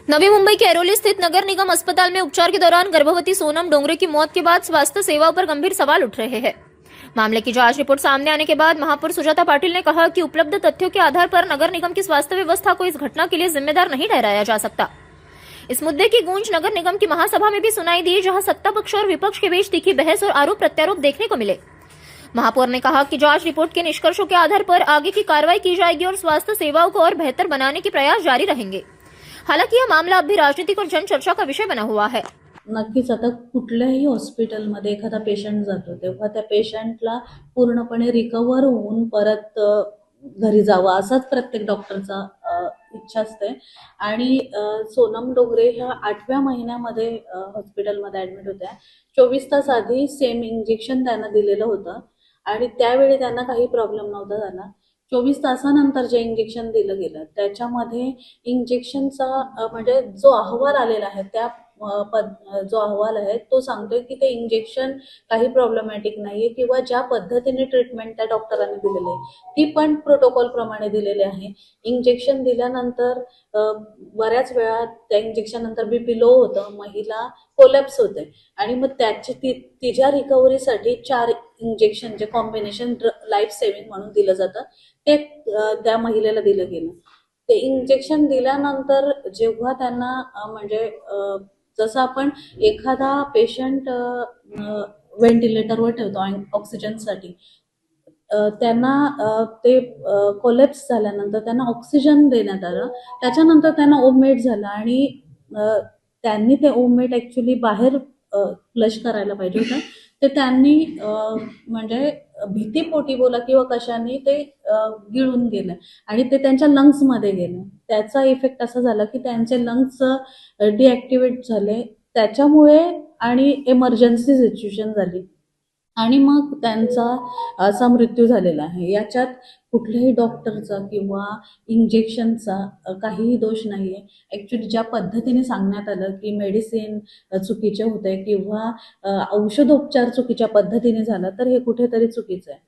नवी मुंबई के ऐरोली स्थित नगर निगम अस्पताल में उपचार के दौरान गर्भवती सोनम डोंगरे की मौत के बाद स्वास्थ्य सेवाओं पर गंभीर सवाल उठ रहे हैं। मामले की जांच रिपोर्ट सामने आने के बाद महापौर सुजाता पाटिल ने कहा कि उपलब्ध तथ्यों के आधार पर नगर निगम की स्वास्थ्य व्यवस्था को इस घटना के लिए जिम्मेदार नहीं ठहराया जा सकता। इस मुद्दे की गूंज नगर निगम की महासभा में भी सुनाई दी, जहां सत्ता पक्ष और विपक्ष के बीच तीखी बहस और आरोप प्रत्यारोप देखने को मिले। महापौर ने कहा कि जांच रिपोर्ट के निष्कर्षों के आधार पर आगे की कार्रवाई की जाएगी और स्वास्थ्य सेवाओं को और बेहतर बनाने के प्रयास जारी रहेंगे। हालांकि यह मामला अब भी राजनीतिक और जनचर्चा का विषय बना हुआ है। नक्कीच आता कुठल्याही हॉस्पिटलमध्ये एखादा पेशंट जातो तेव्हा त्या पेशंटला पूर्णपणे रिकवर होऊन परत घरी जावं असाच प्रत्येक डॉक्टरचा इच्छा असते। आणि सोनम डोंगरे ह्या 8व्या महिन्यामध्ये हॉस्पिटलमध्ये ॲडमिट होत्या। 24 तास आधी सेम इंजेक्शन त्यांना दिलेलं होतं आणि त्यावेळी त्यांना काही प्रॉब्लेम नव्हता झाला। 24 तासानंतर जे इंजेक्शन दिलं गेलं त्याच्यामध्ये इंजेक्शनचा म्हणजे जो अहवाल आलेला आहे त्या जो अहवाल आहे तो सांगतोय की ते इंजेक्शन काही प्रॉब्लेमॅटिक नाहीये किंवा ज्या पद्धतीने ट्रीटमेंट त्या डॉक्टरांनी दिलेली आहे ती पण प्रोटोकॉल प्रमाणे दिलेली आहे। इंजेक्शन दिल्यानंतर बऱ्याच वेळा त्या इंजेक्शन नंतर बीपी लो होतं, महिला कोलॅप्स होते आणि मग त्याची तिच्या रिकव्हरीसाठी 4 इंजेक्शन जे कॉम्बिनेशन लाईफ सेव्हिंग म्हणून दिलं जातं ते त्या महिलेला दिलं गेलं। ते इंजेक्शन दिल्यानंतर जेव्हा त्यांना म्हणजे जसं आपण एखादा पेशंट व्हेंटिलेटरवर ठेवतो ऑक्सिजनसाठी, त्यांना ते कोलॅप्स झाल्यानंतर त्यांना ऑक्सिजन देण्यात आलं। त्याच्यानंतर त्यांना ओममेट झालं आणि त्यांनी ते ओममेट ॲक्च्युली बाहेर फ्लश करायला पाहिजे होतं। ते त्यांनी म्हणजे भीतीपोटी बोला किंवा कशाने ते गिळून गेलं आणि ते त्यांच्या लंग्समध्ये गेलं। त्याचा इफेक्ट असा झाला की त्यांचे लंग्स डिॲक्टिव्हेट झाले त्याच्यामुळे आणि इमर्जन्सी सिच्युएशन झाली आणि मग त्यांचा असा मृत्यू झालेला आहे। याच्यात कुठल्याही डॉक्टरचा किंवा इंजेक्शनचा काहीही दोष नाहीये। ॲक्च्युली ज्या पद्धतीने सांगण्यात आलं की मेडिसिन चुकीचे होते किंवा औषधोपचार चुकीच्या पद्धतीने झाला तर हे कुठेतरी चुकीचं आहे।